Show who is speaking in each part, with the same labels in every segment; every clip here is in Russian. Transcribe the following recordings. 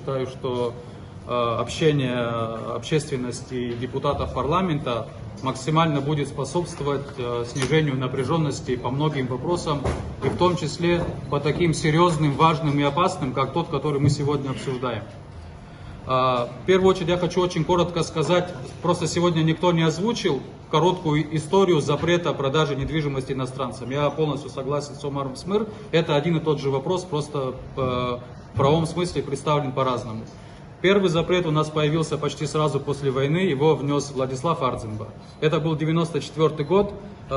Speaker 1: считаю, что общение общественности и депутатов парламента максимально будет способствовать снижению напряженности по многим вопросам, и в том числе по таким серьезным, важным и опасным, как тот, который мы сегодня обсуждаем. В первую очередь я хочу очень коротко сказать, просто сегодня никто не озвучил короткую историю запрета продажи недвижимости иностранцам. Я полностью согласен с Омаром Смыр, это один и тот же вопрос, просто в правовом смысле представлен по-разному. Первый запрет у нас появился почти сразу после войны, его внес Владислав Ардзинба. Это был 1994 год.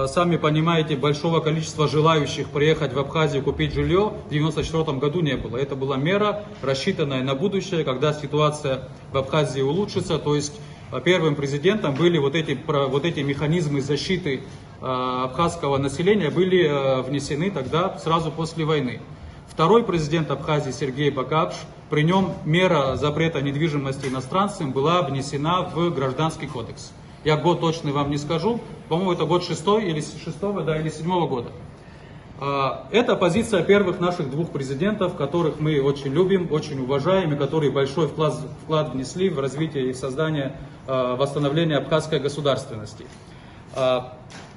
Speaker 1: Сами понимаете, большого количества желающих приехать в Абхазию купить жилье в 1994 году не было. Это была мера, рассчитанная на будущее, когда ситуация в Абхазии улучшится. То есть первым президентом были вот эти механизмы защиты абхазского населения были внесены тогда сразу после войны. Второй президент Абхазии Сергей Бакапш, при нем мера запрета недвижимости иностранцам была внесена в Гражданский кодекс. Я год точно вам не скажу, по-моему, это год 6-го или 7-го года. Это позиция первых наших двух президентов, которых мы очень любим, очень уважаем, и которые большой вклад внесли в развитие и создание, восстановление абхазской государственности.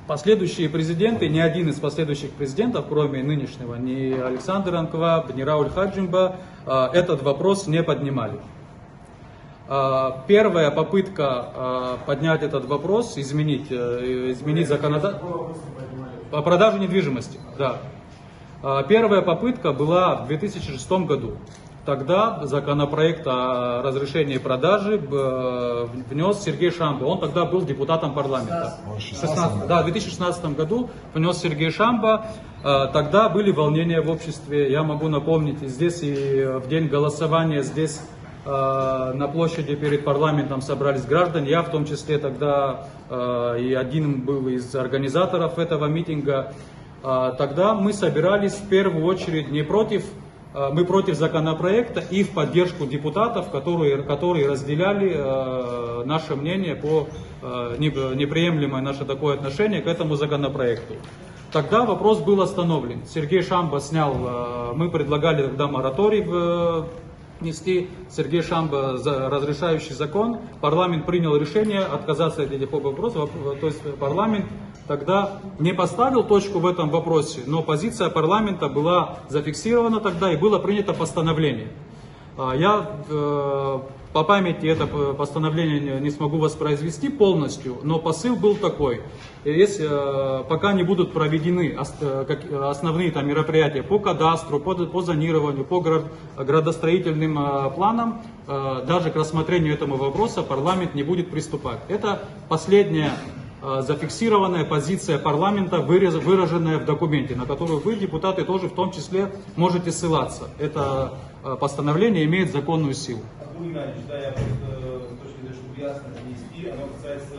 Speaker 1: Последующие президенты, ни один из последующих президентов, кроме нынешнего, ни Александр Анкваб, ни Рауль Хаджимба, этот вопрос не поднимали. Первая попытка поднять этот вопрос, изменить законодательство по продаже недвижимости. Да. Первая попытка была в 2006 году. Тогда законопроект о разрешении продажи внес Сергей Шамба. Он тогда был депутатом парламента. В 2016 году внес Сергей Шамба. Тогда были волнения в обществе. Я могу напомнить, здесь и в день голосования, здесь на площади перед парламентом собрались граждане. Я в том числе тогда и один был из организаторов этого митинга. Тогда мы собирались в первую очередь мы против законопроекта и в поддержку депутатов, которые разделяли наше мнение по неприемлемое наше такое отношение к этому законопроекту. Тогда вопрос был остановлен. Сергей Шамба снял, мы предлагали тогда мораторий внести, Сергей Шамба разрешающий закон, парламент принял решение отказаться от этих вопросов, то есть парламент тогда не поставил точку в этом вопросе, но позиция парламента была зафиксирована тогда и было принято постановление. Я по памяти это постановление не смогу воспроизвести полностью, но посыл был такой: если пока не будут проведены основные там мероприятия по кадастру, по зонированию, по градостроительным планам, даже к рассмотрению этого вопроса парламент не будет приступать. Это последняя зафиксированная позиция парламента, выраженная в документе, на которую вы, депутаты, тоже в том числе можете ссылаться. Это постановление имеет законную силу.
Speaker 2: Я просто, чтобы ясно донести, оно касается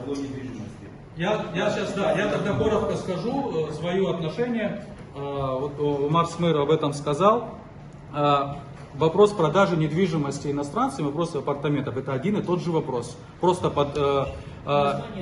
Speaker 2: жилой недвижимости.
Speaker 1: Я тогда коротко скажу свое отношение. Вот Омар Смыр об этом сказал. Вопрос продажи недвижимости иностранцам, вопрос апартаментов, это один и тот же вопрос. Просто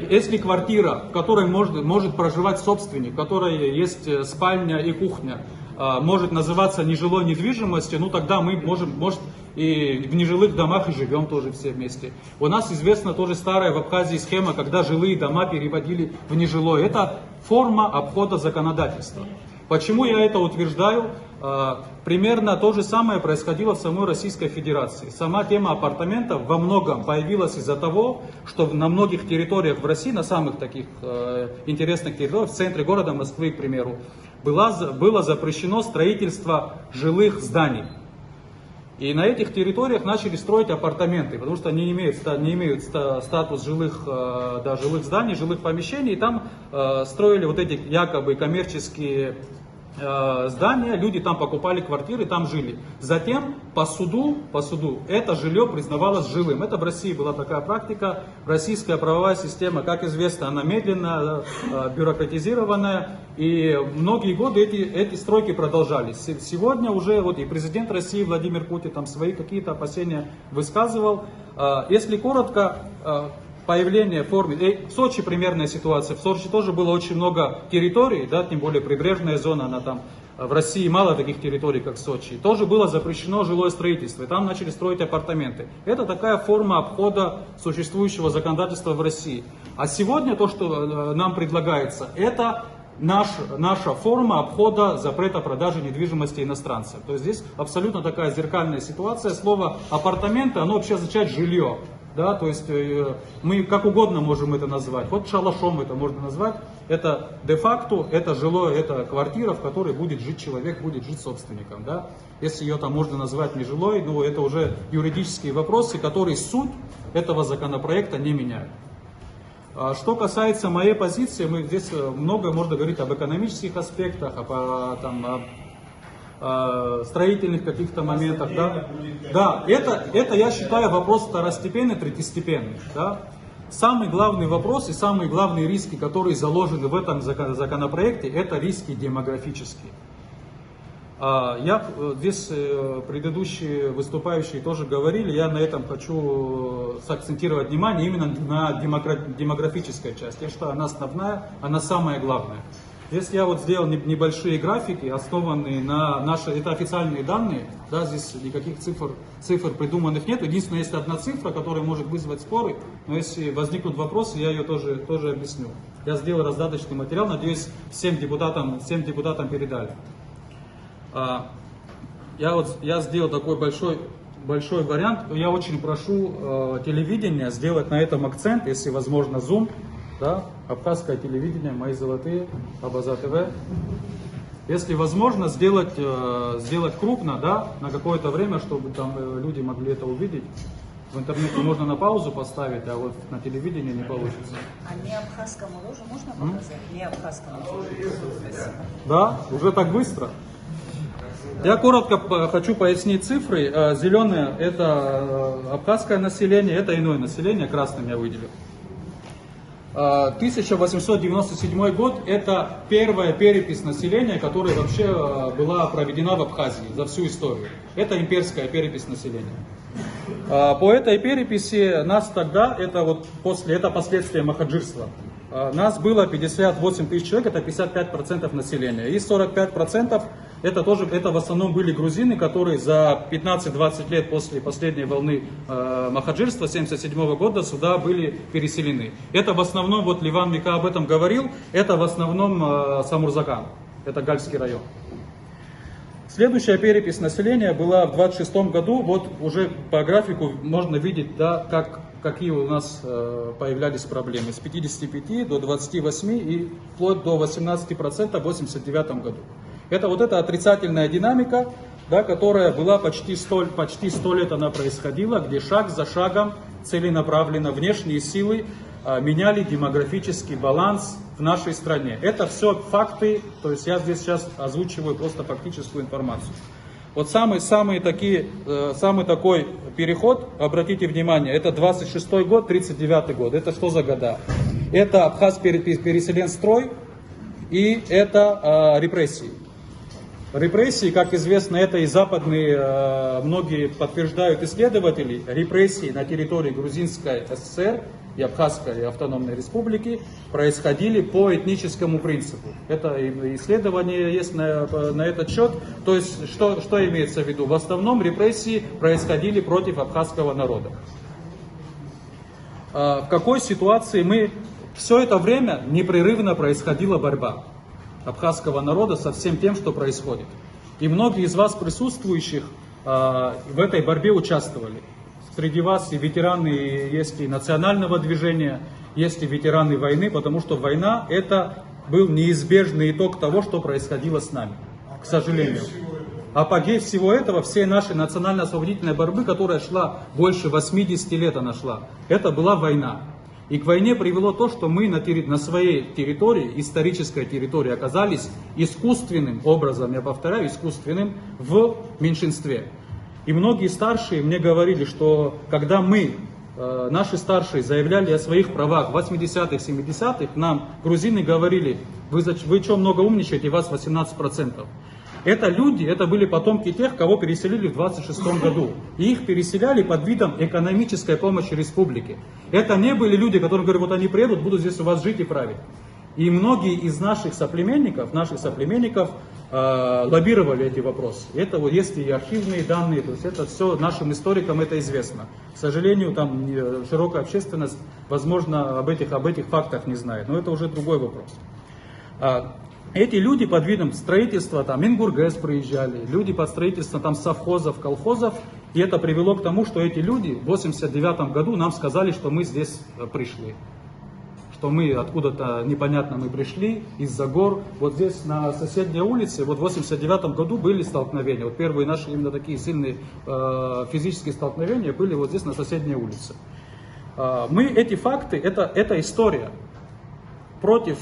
Speaker 1: если квартира, в которой может проживать собственник, в которой есть спальня и кухня, может называться нежилой недвижимостью, ну тогда мы может и в нежилых домах и живем тоже все вместе. У нас известна тоже старая в Абхазии схема, когда жилые дома переводили в нежилое. Это форма обхода законодательства. Почему я это утверждаю? Примерно то же самое происходило в самой Российской Федерации. Сама тема апартаментов во многом появилась из-за того, что на многих территориях в России, на самых таких интересных территориях, в центре города Москвы, к примеру, было запрещено строительство жилых зданий. И на этих территориях начали строить апартаменты, потому что они не имеют статус жилых зданий, жилых помещений. И там строили вот эти якобы коммерческие здания, люди там покупали квартиры, там жили. Затем по суду это жилье признавалось жилым. Это в России была такая практика. Российская правовая система, как известно, она медленно, бюрократизированная. И многие годы эти стройки продолжались. Сегодня уже вот и президент России Владимир Путин там свои какие-то опасения высказывал. Если коротко, появление формы. В Сочи примерная ситуация. В Сочи тоже было очень много территорий, да, тем более прибрежная зона, она там в России мало таких территорий, как Сочи, тоже было запрещено жилое строительство, и там начали строить апартаменты. Это такая форма обхода существующего законодательства в России. А сегодня то, что нам предлагается, это наша форма обхода запрета продажи недвижимости иностранцам. То есть здесь абсолютно такая зеркальная ситуация. Слово апартаменты, оно вообще означает жилье. Да, то есть мы как угодно можем это назвать. Вот шалашом это можно назвать. Это де-факто, это жилое, это квартира, в которой будет жить человек, будет жить собственником. Да? Если ее там можно назвать нежилой, ну это уже юридические вопросы, которые суть этого законопроекта не меняют. Что касается моей позиции, мы здесь много можно говорить об экономических аспектах, о строительных каких-то моментах. Да, это я считаю вопрос второстепенный, третьестепенный. Да? Самый главный вопрос и самые главные риски, которые заложены в этом законопроекте, это риски демографические. Здесь предыдущие выступающие тоже говорили, я на этом хочу сакцентировать внимание именно на демографической части. Я считаю, она основная, она самая главная. Здесь я вот сделал небольшие графики, основанные на это официальные данные, да, здесь никаких цифр придуманных нет. Единственное, есть одна цифра, которая может вызвать споры, но если возникнут вопросы, я ее тоже объясню. Я сделал раздаточный материал, надеюсь, всем депутатам передали. Я сделал такой большой вариант. Я очень прошу телевидение сделать на этом акцент, если возможно, зум. Да? Абхазское телевидение, мои золотые, Абаза ТВ. Если возможно, сделать крупно, да, на какое-то время, чтобы там люди могли это увидеть. В интернете можно на паузу поставить, а вот на телевидении не получится.
Speaker 3: А не абхазскому тоже можно показать? Не абхазскому тоже.
Speaker 1: Да, уже так быстро. Я коротко хочу пояснить цифры. Зеленое – это абхазское население, это иное население, красным я выделил. 1897 год – это первая перепись населения, которая вообще была проведена в Абхазии за всю историю. Это имперская перепись населения. По этой переписи нас тогда, это последствия махаджирства, нас было 58 тысяч человек, это 55% населения. И 45% это в основном были грузины, которые за 15-20 лет после последней волны махаджирства 1977 года сюда были переселены. Это в основном, вот Ливан Мика об этом говорил, это в основном Самурзакан, это Гальский район. Следующая перепись населения была в 26 году, вот уже по графику можно видеть, да, какие у нас появлялись проблемы. С 55 до 28 и вплоть до 18% в 1989 году. Это вот эта отрицательная динамика, да, которая была почти 100 лет она происходила, где шаг за шагом целенаправленно внешние силы меняли демографический баланс в нашей стране. Это все факты, то есть я здесь сейчас озвучиваю просто фактическую информацию. Вот самый такой переход, обратите внимание, это 26-й год, 39-й год. Это что за года? Это Абхаз-переселенстрой и это репрессии. Репрессии, как известно, это и западные, многие подтверждают исследователи, репрессии на территории Грузинской ССР и Абхазской автономной республики происходили по этническому принципу. Это исследование есть на этот счет. То есть, что имеется в виду? В основном репрессии происходили против абхазского народа. В какой ситуации все это время непрерывно происходила борьба абхазского народа со всем тем, что происходит. И многие из вас, присутствующих, в этой борьбе участвовали. Среди вас и ветераны есть и национального движения, есть и ветераны войны, потому что война – это был неизбежный итог того, что происходило с нами, к сожалению. Апогей всего этого, всей нашей национально-освободительной борьбы, которая шла больше 80 лет, это была война. И к войне привело то, что мы на своей территории, исторической территории, оказались искусственным образом, я повторяю, искусственным в меньшинстве. И многие старшие мне говорили, что когда наши старшие заявляли о своих правах в 80-х, 70-х, нам грузины говорили, вы что много умничаете, вас 18%. Это были потомки тех, кого переселили в 26 году. И их переселяли под видом экономической помощи республике. Это не были люди, которые говорят, вот они приедут, будут здесь у вас жить и править. И многие из наших соплеменников лоббировали эти вопросы. Это вот есть и архивные данные, то есть это все нашим историкам это известно. К сожалению, там широкая общественность, возможно, об этих фактах не знает, но это уже другой вопрос. Эти люди под видом строительства, там Мингургэс приезжали, люди под строительством там совхозов, колхозов, и это привело к тому, что эти люди в 89 году нам сказали, что мы здесь пришли. Что мы откуда-то непонятно мы пришли, из-за гор. Вот здесь на соседней улице, вот в 89 году были столкновения. Вот первые наши именно такие сильные физические столкновения были вот здесь на соседней улице. Мы эти факты, это история. Против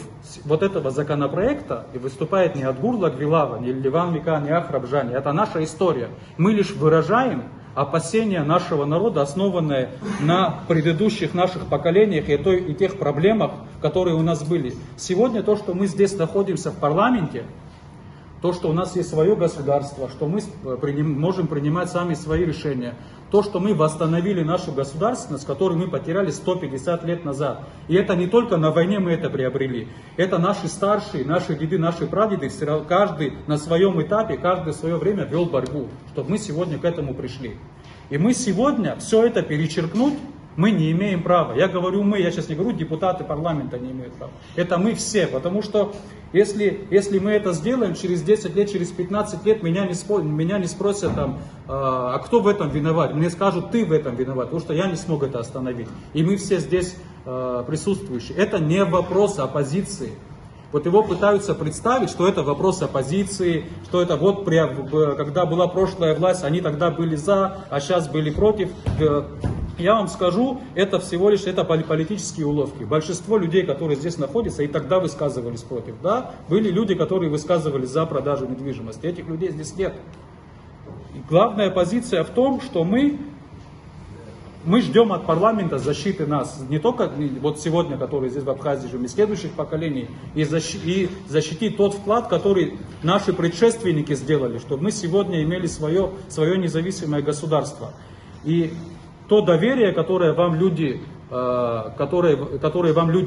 Speaker 1: вот этого законопроекта и выступает не Адгур Лагвилава, не Ливан Мика, не Ахрабжани. Это наша история. Мы лишь выражаем опасения нашего народа, основанные на предыдущих наших поколениях и тех проблемах, которые у нас были. Сегодня то, что мы здесь находимся в парламенте, то, что у нас есть свое государство, что мы можем принимать сами свои решения, то, что мы восстановили нашу государственность, которую мы потеряли 150 лет назад. И это не только на войне мы это приобрели. Это наши старшие, наши деды, наши прадеды, каждый на своем этапе, каждый в свое время вел борьбу, чтобы мы сегодня к этому пришли. И мы сегодня все это перечеркнуть мы не имеем права. Я говорю мы, я сейчас не говорю, депутаты парламента не имеют права. Это мы все, потому что если мы это сделаем, через 10 лет, через 15 лет меня не спросят, там, а кто в этом виноват. Мне скажут, ты в этом виноват, потому что я не смог это остановить. И мы все здесь присутствующие. Это не вопрос оппозиции. Вот его пытаются представить, что это вопрос оппозиции, что это вот когда была прошлая власть, они тогда были за, а сейчас были против. Я вам скажу, это всего лишь политические уловки. Большинство людей, которые здесь находятся, и тогда высказывались против. Да? Были люди, которые высказывались за продажу недвижимости. Этих людей здесь нет. И главная позиция в том, что мы ждем от парламента защиты нас. Не только вот сегодня, которые здесь в Абхазии живем, и следующих поколений. И защитить тот вклад, который наши предшественники сделали, чтобы мы сегодня имели свое независимое государство. И то доверие, которое вам люди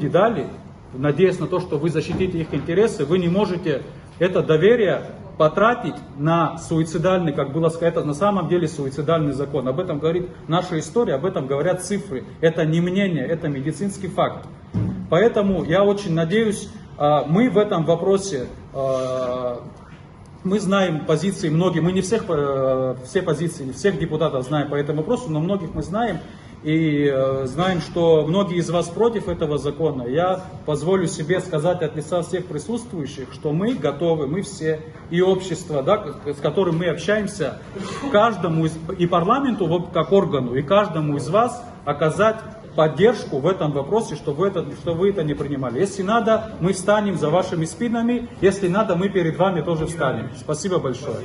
Speaker 1: дали, надеясь на то, что вы защитите их интересы, вы не можете это доверие потратить на суицидальный, как было сказано, это на самом деле суицидальный закон. Об этом говорит наша история, об этом говорят цифры. Это не мнение, это медицинский факт. Поэтому я очень надеюсь, мы в этом вопросе, мы знаем позиции многих, мы не все позиции, всех депутатов знаем по этому вопросу, но многих мы знаем. И знаем, что многие из вас против этого закона. Я позволю себе сказать от лица всех присутствующих, что мы готовы, мы все, и общество, да, с которым мы общаемся, каждому и парламенту как органу, и каждому из вас оказать поддержку в этом вопросе, что вы это не принимали. Если надо, мы встанем за вашими спинами, если надо, мы перед вами тоже встанем. Спасибо большое.